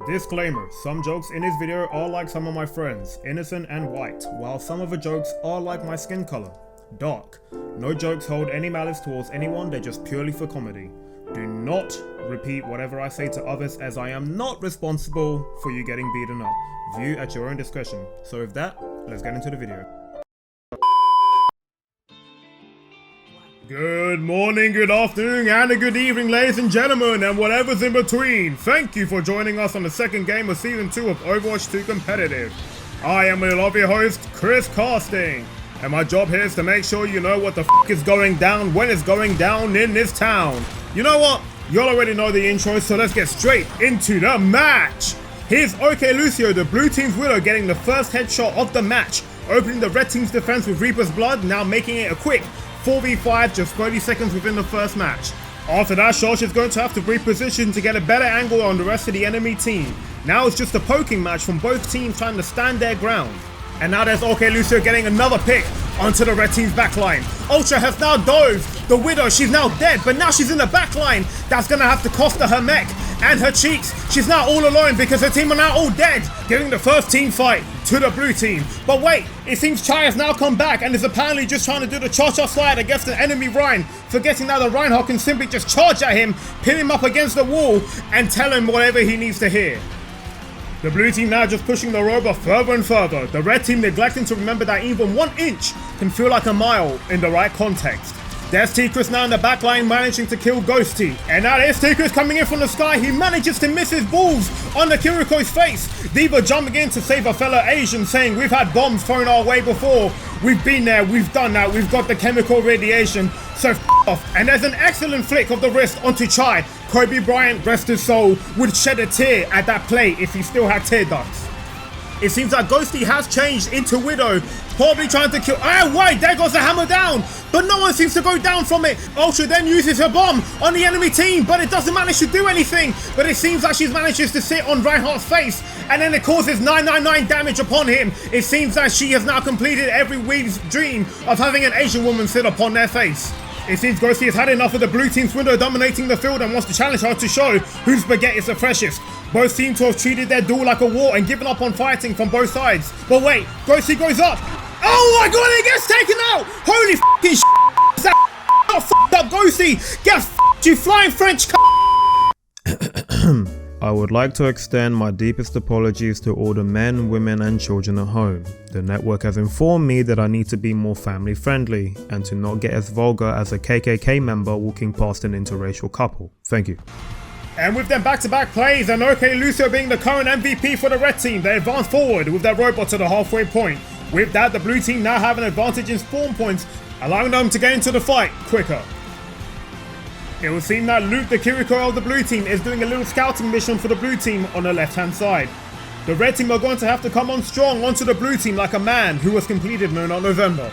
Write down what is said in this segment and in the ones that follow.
Disclaimer, some jokes in this video are like some of my friends, innocent and white, while some of the jokes are like my skin color, dark. No jokes hold any malice towards anyone, they're just purely for comedy. Do not repeat whatever I say to others, as I am not responsible for you getting beaten up. View at your own discretion. So with that, let's get into the video. Good morning, good afternoon, and a good evening, ladies and gentlemen, and whatever's in between. Thank you for joining us on the second game of Season 2 of Overwatch 2 Competitive. I am your lovely host, Chriscasting, and my job here is to make sure you know what the f*** is going down when it's going down in this town. You know what? Y'all already know the intro, so let's get straight into the match. Here's OK Lucio, the blue team's Widow, getting the first headshot of the match, opening the red team's defense with Reaper's Blood, now making it a quick 4v5 just 30 seconds within the first match. After that shot, she's going to have to reposition to get a better angle on the rest of the enemy team. Now it's just a poking match from both teams trying to stand their ground. And now there's OK Lucio getting another pick onto the red team's backline. Ultra has now dove the Widow, she's now dead, but now she's in the backline. That's gonna have to cost her her mech and her cheeks. She's now all alone because her team are now all dead, giving the first team fight to the blue team. But wait, it seems Chai has now come back and is apparently just trying to do the cha-cha slide against an enemy Rein, forgetting that the Reinhardt can simply just charge at him, pin him up against the wall, and tell him whatever he needs to hear. The blue team now just pushing the robot further and further, the red team neglecting to remember that even 1 inch can feel like a mile in the right context. There's T-Chris now in the backline managing to kill Ghosty. And now there's T-Chris coming in from the sky. He manages to miss his balls on the Kiriko's face. Diva jumping in to save a fellow Asian, saying, "We've had bombs thrown our way before. We've been there, we've done that, we've got the chemical radiation, so f*** off." And there's an excellent flick of the wrist onto Chai. Kobe Bryant, rest his soul, would shed a tear at that play if he still had tear ducts. It seems that Ghosty has changed into Widow, probably trying to kill. Ah, wait, there goes the hammer down, but no one seems to go down from it. Ultra then uses her bomb on the enemy team, but it doesn't manage to do anything. But it seems like she manages to sit on Reinhardt's face, and then it causes 999 damage upon him. It seems that she has now completed every weeb's dream of having an Asian woman sit upon their face. It seems Ghosty has had enough of the blue team's Widow dominating the field and wants to challenge her to show whose spaghetti is the freshest. Both seem to have treated their duel like a war and given up on fighting from both sides. But wait, Ghosty goes up. Oh my god, it gets taken out! Holy f***ing shit! That f***ed up Ghosty! Get f***ed, you flying French c***! I would like to extend my deepest apologies to all the men, women and children at home. The network has informed me that I need to be more family friendly and to not get as vulgar as a KKK member walking past an interracial couple. Thank you. And with them back-to-back plays and OK Lucio being the current MVP for the red team, they advance forward with their robot to the halfway point. With that, the blue team now have an advantage in spawn points, allowing them to get into the fight quicker. It would seem that Luke, the Kiriko of the blue team, is doing a little scouting mission for the blue team on the left-hand side. The red team are going to have to come on strong onto the blue team like a man who was completed No Nut November.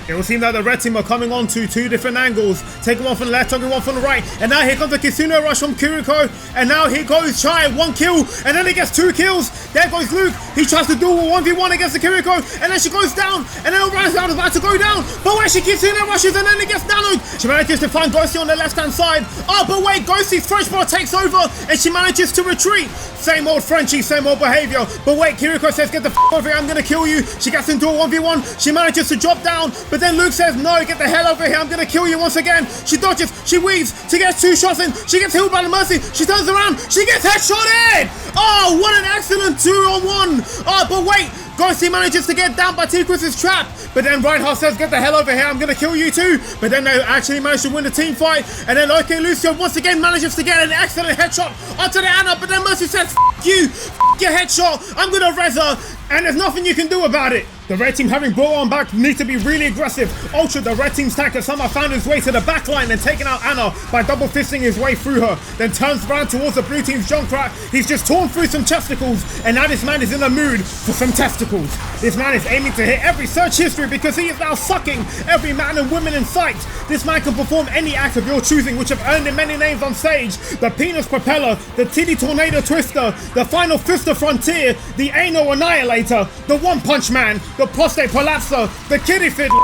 It will seem that the red team are coming on to two different angles, taking one from the left, taking one from the right, and now here comes the Kitsune rush from Kiriko, and now here goes Chai, 1 kill, and then he gets 2 kills. There goes Luke, he tries to do a 1v1 against the Kiriko, and then she goes down, and then Orion's down, about to go down, but wait, she Kitsune rushes, and then it gets nanoed. She manages to find Ghosty on the left-hand side. Oh, but wait, Ghosty's French bar takes over, and she manages to retreat. Same old Frenchie, same old behavior, but wait, Kiriko says, "Get the f*** over here, I'm gonna kill you." She gets into a 1v1, she manages to drop down, but then Luke says, "No, get the hell over here, I'm gonna kill you once again." She dodges, she weaves, she gets 2 shots in, she gets healed by the Mercy, she turns around, she gets headshotted! Oh, what an excellent 2-on-1! Oh, but wait, Ghosty manages to get down by T-Chris's trap, but then Reinhardt says, "Get the hell over here, I'm gonna kill you too." But then they actually manage to win the team fight, and then OK Lucio once again manages to get an excellent headshot onto the Anna, but then Mercy says, "F*** you, f*** your headshot, I'm gonna res her," and there's nothing you can do about it. The red team, having brought on back, need to be really aggressive. Ultra, the red team's tank, has somehow found his way to the back line and taken out Anna by double fisting his way through her, then turns around towards the blue team's Junkrat. He's just torn through some testicles, and now this man is in the mood for some testicles. This man is aiming to hit every search history because he is now sucking every man and woman in sight. This man can perform any act of your choosing, which have earned him many names on stage: the penis propeller, the titty tornado twister, the final fister frontier, the anal annihilator, the one punch man, the prostate prolapser, the kitty fiddler.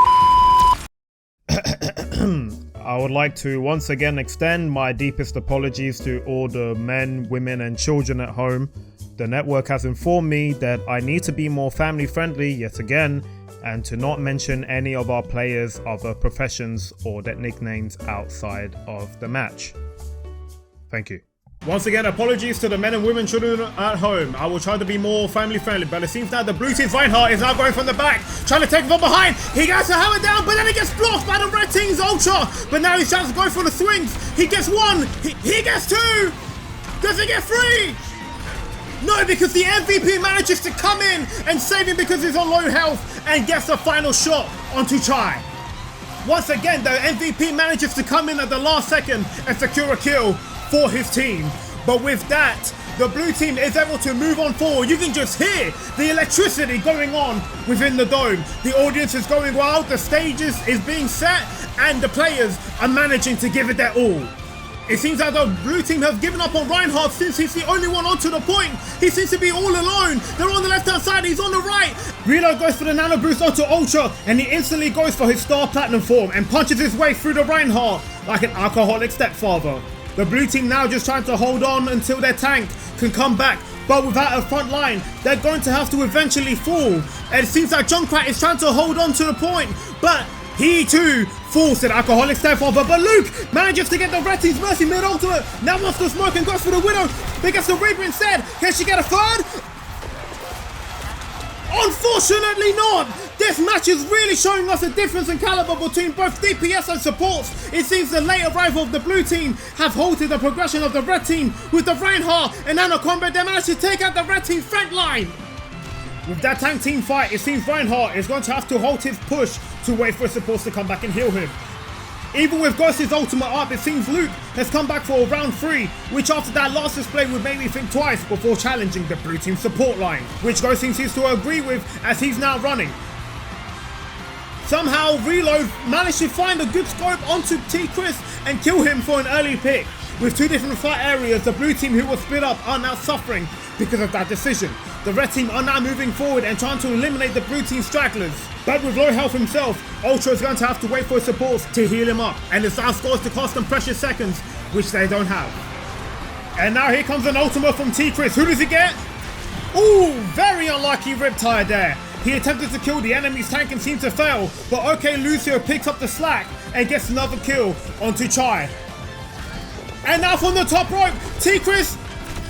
I would like to once again extend my deepest apologies to all the men, women and children at home. The network has informed me that I need to be more family friendly yet again, and to not mention any of our players' other professions or their nicknames outside of the match. Thank you. Once again, apologies to the men and women children at home. I will try to be more family friendly, but it seems now the blue team's Reinhardt is now going from the back, trying to take him from behind. He gets a hammer down, but then he gets blocked by the red team's Ultra. But now he's trying to go for the swings. He gets one, he gets two. Does he get three? No, because the MVP manages to come in and save him because he's on low health and gets the final shot onto Chai. Once again, the MVP manages to come in at the last second and secure a kill for his team. But with that, the blue team is able to move on forward. You can just hear the electricity going on within the dome. The audience is going wild, the stages is being set, and the players are managing to give it their all. It seems that the blue team has given up on Reinhardt since he's the only one onto the point. He seems to be all alone. They're on the left-hand side, he's on the right. Reload goes for the nano boost onto Ultra, and he instantly goes for his star platinum form and punches his way through the Reinhardt like an alcoholic stepfather. The blue team now just trying to hold on until their tank can come back, but without a front line, they're going to have to eventually fall. And it seems like Junkrat is trying to hold on to the point, but he too falls to the alcoholic stepfather. But Luke manages to get the red team's mercy mid ultimate. Now wants to smoke and goes for the Widow. They gets the Reaper instead. Can she get a third? Unfortunately not! This match is really showing us a difference in caliber between both DPS and supports. It seems the late arrival of the blue team have halted the progression of the red team. With the Reinhardt and Nano combat, they managed to take out the red team's front line. With that tank team fight, it seems Reinhardt is going to have to halt his push to wait for his supports to come back and heal him. Even with Ghost's ultimate up, it seems Luke has come back for round 3, which after that last display would make me think twice before challenging the blue team support line, which Ghost seems to agree with as he's now running. Somehow Reload managed to find a good scope onto T-Chris and kill him for an early pick. With 2 different fight areas, the blue team who was split up are now suffering because of that decision. The red team are now moving forward and trying to eliminate the blue team stragglers. But with low health himself, Ultra is going to have to wait for his supports to heal him up. And it's now scores to cost them precious seconds, which they don't have. And now here comes an ultimate from T-Chris. Who does he get? Ooh, very unlucky Riptide there. He attempted to kill the enemy's tank and seemed to fail. But OK Lucio picks up the slack and gets another kill onto Chai. And now from the top rope, T-Chris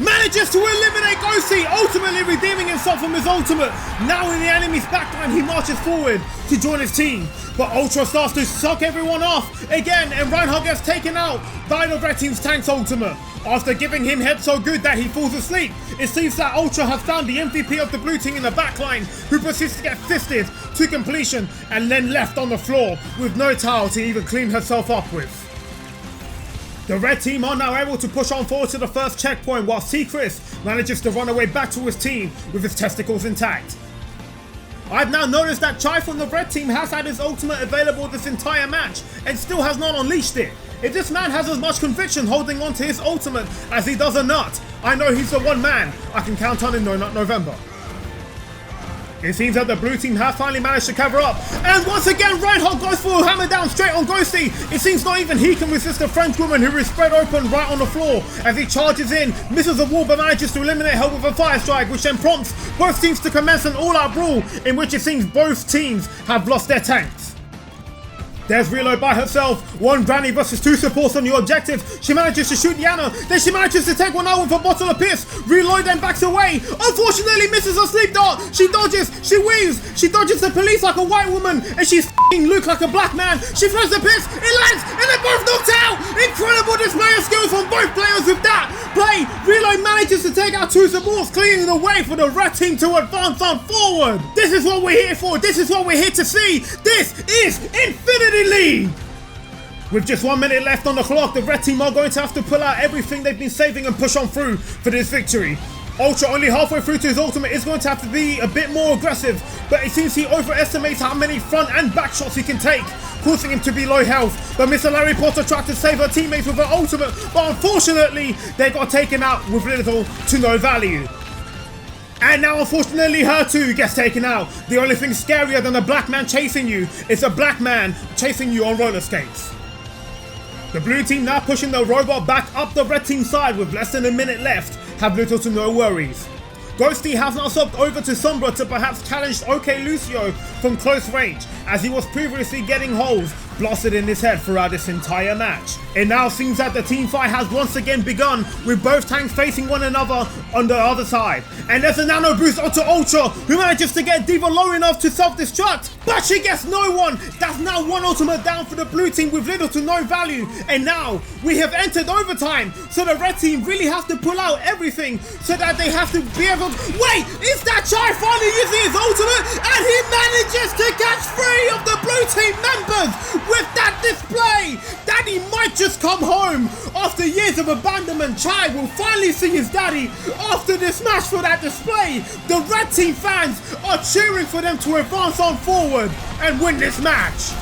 manages to eliminate Ghosty, ultimately redeeming himself from his ultimate. Now in the enemy's backline, he marches forward to join his team. But Ultra starts to suck everyone off again, and Reinhardt gets taken out by the red team's tank's ultimate. After giving him head so good that he falls asleep, it seems that Ultra has found the MVP of the blue team in the backline, who proceeds to get fisted to completion and then left on the floor with no towel to even clean herself up with. The red team are now able to push on forward to the first checkpoint, while T-Chris manages to run away back to his team with his testicles intact. I've now noticed that Chai from the red team has had his ultimate available this entire match and still has not unleashed it. If this man has as much conviction holding on to his ultimate as he does a nut, I know he's the one man I can count on in No Nut November. It seems that the blue team have finally managed to cover up, and once again Reinhardt goes for a hammer down straight on Ghosty. It seems not even he can resist the French woman who is spread open right on the floor as he charges in, misses a wall but manages to eliminate her with a fire strike, which then prompts both teams to commence an all-out brawl in which it seems both teams have lost their tanks. There's Reload by herself, 1 granny versus 2 supports on your objective. She manages to shoot Yana, then she manages to take one out with a bottle of piss. Reload then backs away, unfortunately misses a sleep dart. She dodges, she weaves, she dodges the police like a white woman, and she's f***ing Luke like a black man. She throws the piss, it lands, and they're both knocked out. Incredible display of skills from both players with that play. Reload manages to take out 2 supports, clearing the way for the red team to advance on forward. This is what we're here for, this is what we're here to see. This is Infinity League! With just 1 minute left on the clock, the red team are going to have to pull out everything they've been saving and push on through for this victory. Ultra, only halfway through to his ultimate, is going to have to be a bit more aggressive, but it seems he overestimates how many front and back shots he can take, causing him to be low health. But Mr. Larry Potter tried to save her teammates with her ultimate, but unfortunately they got taken out with little to no value. And now unfortunately her too gets taken out. The only thing scarier than a black man chasing you is a black man chasing you on roller skates. The blue team, now pushing the robot back up the red team side with less than a minute left, have little to no worries. Ghosty has now swapped over to Sombra to perhaps challenge OK Lucio from close range, as he was previously getting holes blasted in his head throughout this entire match. It now seems that the team fight has once again begun, with both tanks facing one another on the other side. And there's a nano boost onto Ultra, who manages to get Diva low enough to self-destruct, but she gets no one. That's now one ultimate down for the blue team with little to no value. And now we have entered overtime, so the red team really has to pull out everything so that they have to be able to... Wait, is that Chai finally using his ultimate? And he manages to catch 3 of the blue team members with that display. Daddy might just come home. After years of abandonment, Chai will finally see his daddy after this match for that display. The red team fans are cheering for them to advance on forward and win this match.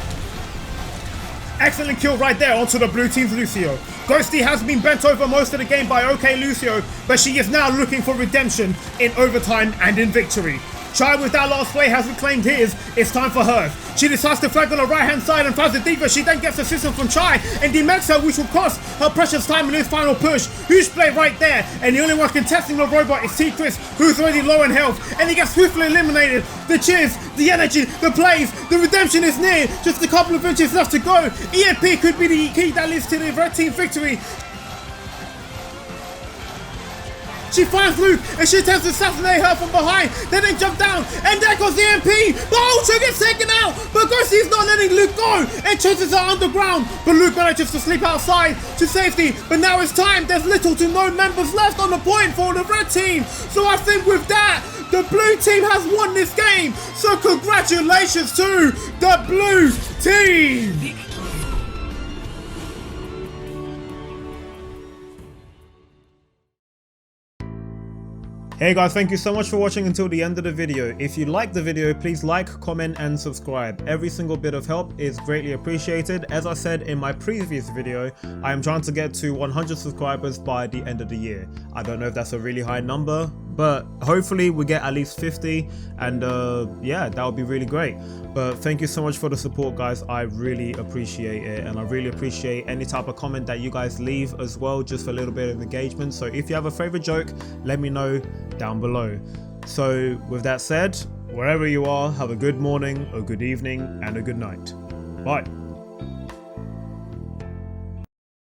Excellent kill right there onto the blue team's Lucio. Ghosty has been bent over most of the game by OK Lucio, but she is now looking for redemption in overtime and in victory. Chai with that last play has reclaimed his. It's time for hers. She decides to flag on the right hand side and finds the Diva. She then gets assistance from Chai and demerits her, which will cost her precious time in his final push. Huge play right there, and the only one contesting the robot is T-Chris, who's already low in health, and he gets swiftly eliminated. The cheers, the energy, the plays, the redemption is near. Just a couple of inches left to go. EMP could be the key that leads to the red team victory. She finds Luke and she attempts to assassinate her from behind, then jump down, and there goes the MP. But Ultra gets taken out, but Ghosty is not letting Luke go and chases her underground. But Luke manages to sleep outside to safety, but now it's time. There's little to no members left on the point for the red team. So I think with that, the blue team has won this game. So congratulations to the blue team. Hey guys, thank you so much for watching until the end of the video. If you liked the video, please like, comment and subscribe. Every single bit of help is greatly appreciated. As I said in my previous video, I am trying to get to 100 subscribers by the end of the year. I don't know if that's a really high number, but hopefully we get at least 50, and yeah, that would be really great. But thank you so much for the support, guys. I really appreciate it, and I really appreciate any type of comment that you guys leave as well, just for a little bit of engagement. So if you have a favorite joke, let me know down below. So with that said, wherever you are, have a good morning, a good evening and a good night. Bye.